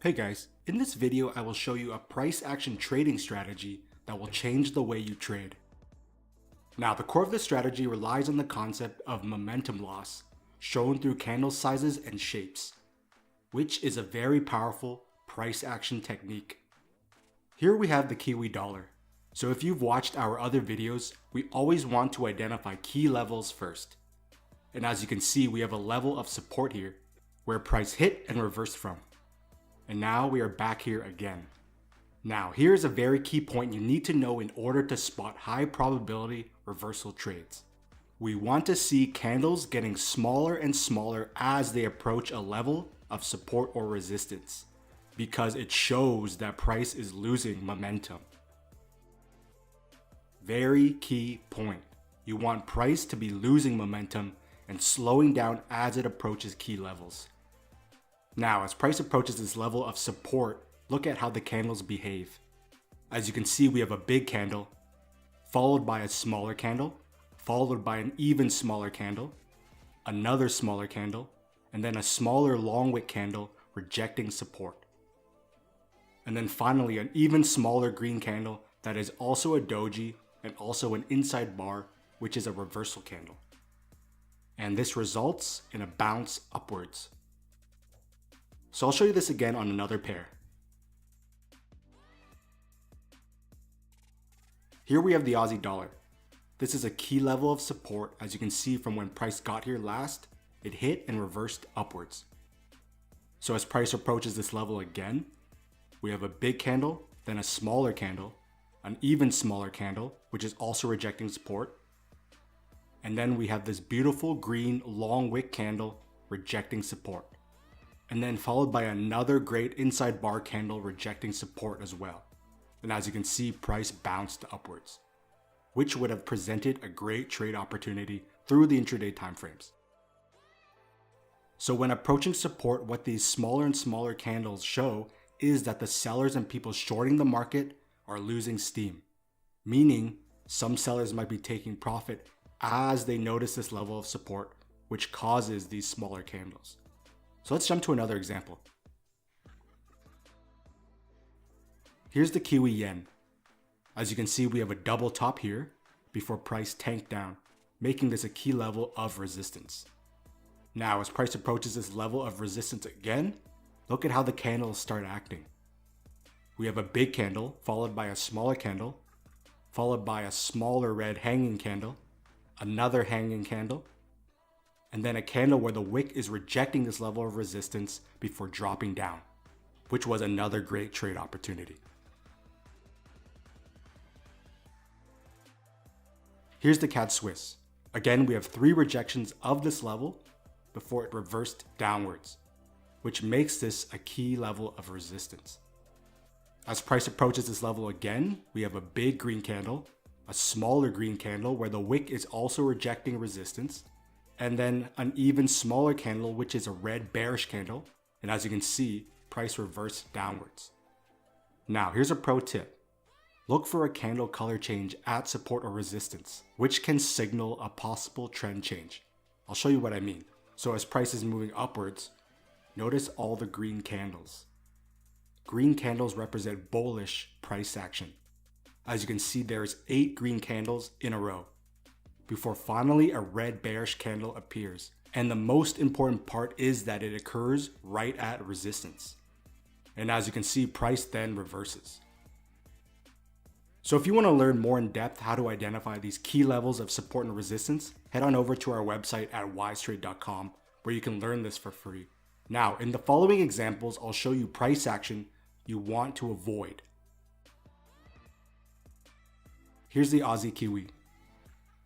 Hey guys, in this video I will show you a price action trading strategy that will change the way you trade. Now the core of this strategy relies on the concept of momentum loss, shown through candle sizes and shapes, which is a very powerful price action technique. Here we have the Kiwi dollar. So if you've watched our other videos, we always want to identify key levels first. And as you can see, we have a level of support here, where price hit and reversed from. And now we are back here again. Now here's a very key point you need to know in order to spot high probability reversal trades. We want to see candles getting smaller and smaller as they approach a level of support or resistance, because it shows that price is losing momentum. Very key point. You want price to be losing momentum and slowing down as it approaches key levels. Now, as price approaches this level of support, look at how the candles behave. As you can see, we have a big candle, followed by a smaller candle, followed by an even smaller candle, another smaller candle, and then a smaller long wick candle rejecting support. And then finally, an even smaller green candle that is also a doji and also an inside bar, which is a reversal candle. And this results in a bounce upwards. So I'll show you this again on another pair. Here we have the Aussie dollar. This is a key level of support. As you can see from when price got here last, it hit and reversed upwards. So as price approaches this level again, we have a big candle, then a smaller candle, an even smaller candle, which is also rejecting support. And then we have this beautiful green long wick candle rejecting support. And then followed by another great inside bar candle rejecting support as well. And as you can see, price bounced upwards, which would have presented a great trade opportunity through the intraday timeframes. So when approaching support, what these smaller and smaller candles show is that the sellers and people shorting the market are losing steam, meaning some sellers might be taking profit as they notice this level of support, which causes these smaller candles. So let's jump to another example. Here's the Kiwi yen. As you can see, we have a double top here before price tanked down, making this a key level of resistance. Now, as price approaches this level of resistance again, look at how the candles start acting. We have a big candle followed by a smaller candle, followed by a smaller red hanging candle, another hanging candle, and then a candle where the wick is rejecting this level of resistance before dropping down, which was another great trade opportunity. Here's the CAD Swiss. Again, we have 3 rejections of this level before it reversed downwards, which makes this a key level of resistance. As price approaches this level again, we have a big green candle, a smaller green candle where the wick is also rejecting resistance, and then an even smaller candle, which is a red bearish candle. And as you can see, price reversed downwards. Now, here's a pro tip. Look for a candle color change at support or resistance, which can signal a possible trend change. I'll show you what I mean. So as price is moving upwards, notice all the green candles. Green candles represent bullish price action. As you can see, there's 8 green candles in a row, before finally a red bearish candle appears. And the most important part is that it occurs right at resistance. And as you can see, price then reverses. So if you want to learn more in depth how to identify these key levels of support and resistance, head on over to our website at wisetrade.com where you can learn this for free. Now, in the following examples, I'll show you price action you want to avoid. Here's the Aussie Kiwi.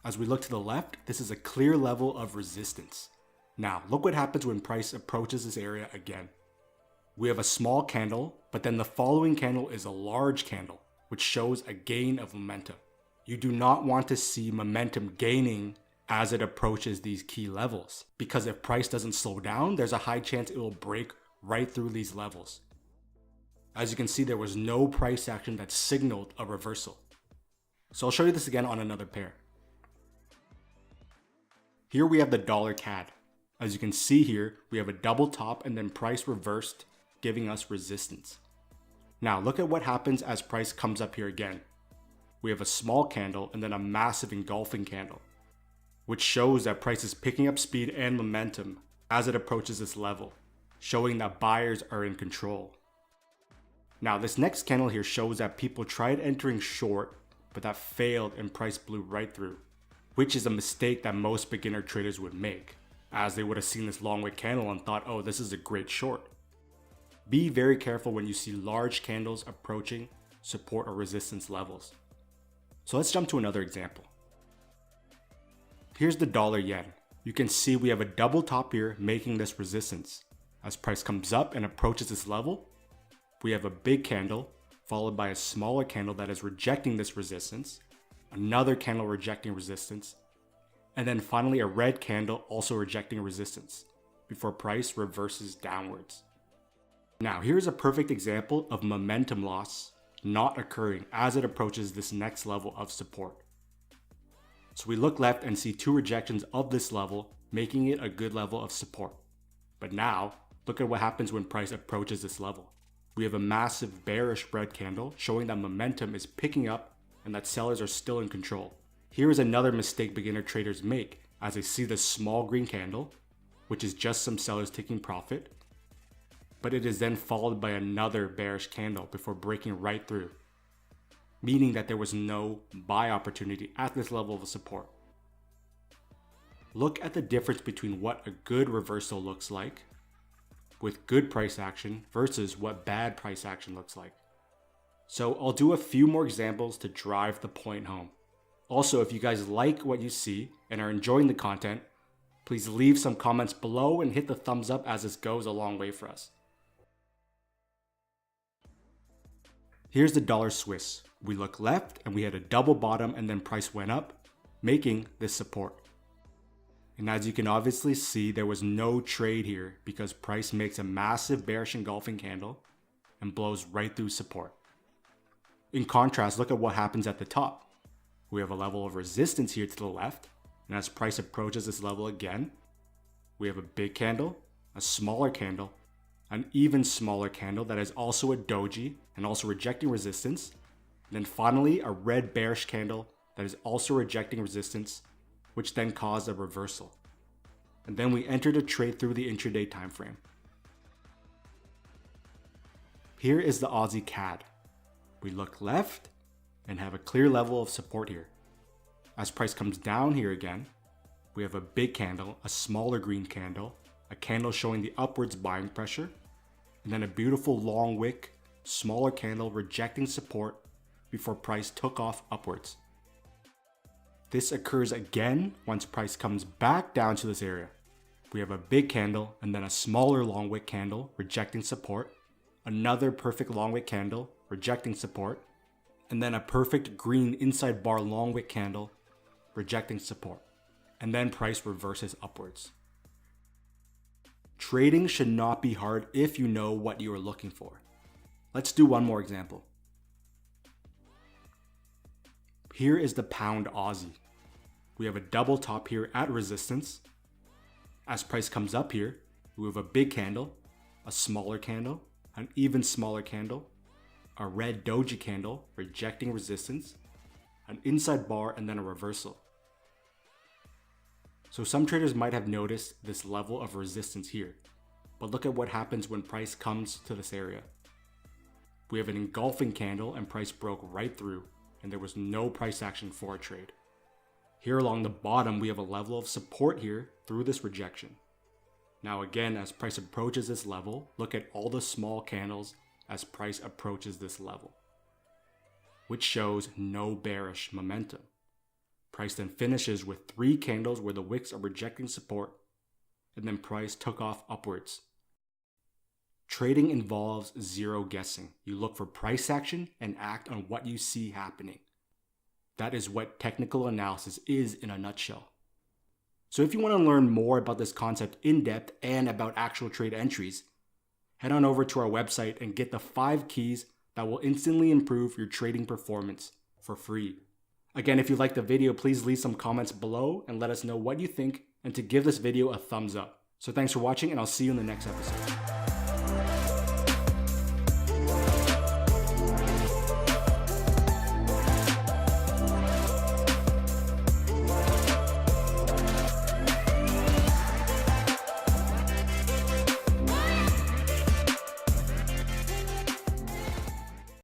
As we look to the left, this is a clear level of resistance. Now, look what happens when price approaches this area again. We have a small candle, but then the following candle is a large candle, which shows a gain of momentum. You do not want to see momentum gaining as it approaches these key levels, because if price doesn't slow down, there's a high chance it will break right through these levels. As you can see, there was no price action that signaled a reversal. So I'll show you this again on another pair. Here we have the dollar CAD. As you can see here, we have a double top and then price reversed giving us resistance. Now look at what happens as price comes up here again. We have a small candle and then a massive engulfing candle, which shows that price is picking up speed and momentum as it approaches this level, showing that buyers are in control. Now this next candle here shows that people tried entering short, but that failed and price blew right through, which is a mistake that most beginner traders would make, as they would have seen this long wick candle and thought, oh, this is a great short. Be very careful when you see large candles approaching support or resistance levels. So let's jump to another example. Here's the dollar yen. You can see we have a double top here making this resistance. As price comes up and approaches this level, we have a big candle followed by a smaller candle that is rejecting this resistance, another candle rejecting resistance, and then finally a red candle also rejecting resistance before price reverses downwards. Now here's a perfect example of momentum loss not occurring as it approaches this next level of support. So we look left and see two rejections of this level, making it a good level of support. But now, look at what happens when price approaches this level. We have a massive bearish red candle showing that momentum is picking up and that sellers are still in control. Here is another mistake beginner traders make as they see this small green candle, which is just some sellers taking profit, but it is then followed by another bearish candle before breaking right through, meaning that there was no buy opportunity at this level of support. Look at the difference between what a good reversal looks like with good price action versus what bad price action looks like. So I'll do a few more examples to drive the point home. Also, if you guys like what you see and are enjoying the content, please leave some comments below and hit the thumbs up as this goes a long way for us. Here's the dollar Swiss. We look left and we had a double bottom and then price went up, making this support. And as you can obviously see, there was no trade here because price makes a massive bearish engulfing candle and blows right through support. In contrast, look at what happens at the top. We have a level of resistance here to the left, and as price approaches this level again, we have a big candle, a smaller candle, an even smaller candle that is also a doji and also rejecting resistance, and then finally a red bearish candle that is also rejecting resistance, which then caused a reversal. And then we entered a trade through the intraday time frame. Here is the Aussie CAD. We look left and have a clear level of support here. As price comes down here again, we have a big candle, a smaller green candle, a candle showing the upwards buying pressure, and then a beautiful long wick, smaller candle rejecting support before price took off upwards. This occurs again once price comes back down to this area. We have a big candle and then a smaller long wick candle rejecting support, another perfect long wick candle rejecting support, and then a perfect green inside bar long wick candle rejecting support. And then price reverses upwards. Trading should not be hard if you know what you are looking for. Let's do one more example. Here is the pound Aussie. We have a double top here at resistance. As price comes up here, we have a big candle, a smaller candle, an even smaller candle, a red doji candle rejecting resistance, an inside bar, and then a reversal. So some traders might have noticed this level of resistance here, but look at what happens when price comes to this area. We have an engulfing candle and price broke right through, and there was no price action for a trade. Here along the bottom, we have a level of support here through this rejection. Now again, as price approaches this level, look at all the small candles as price approaches this level, which shows no bearish momentum. Price then finishes with 3 candles where the wicks are rejecting support, and then price took off upwards. Trading involves zero guessing. You look for price action and act on what you see happening. That is what technical analysis is in a nutshell. So if you want to learn more about this concept in depth and about actual trade entries, head on over to our website and get the 5 keys that will instantly improve your trading performance for free. Again, if you liked the video, please leave some comments below and let us know what you think, and to give this video a thumbs up. So thanks for watching, and I'll see you in the next episode.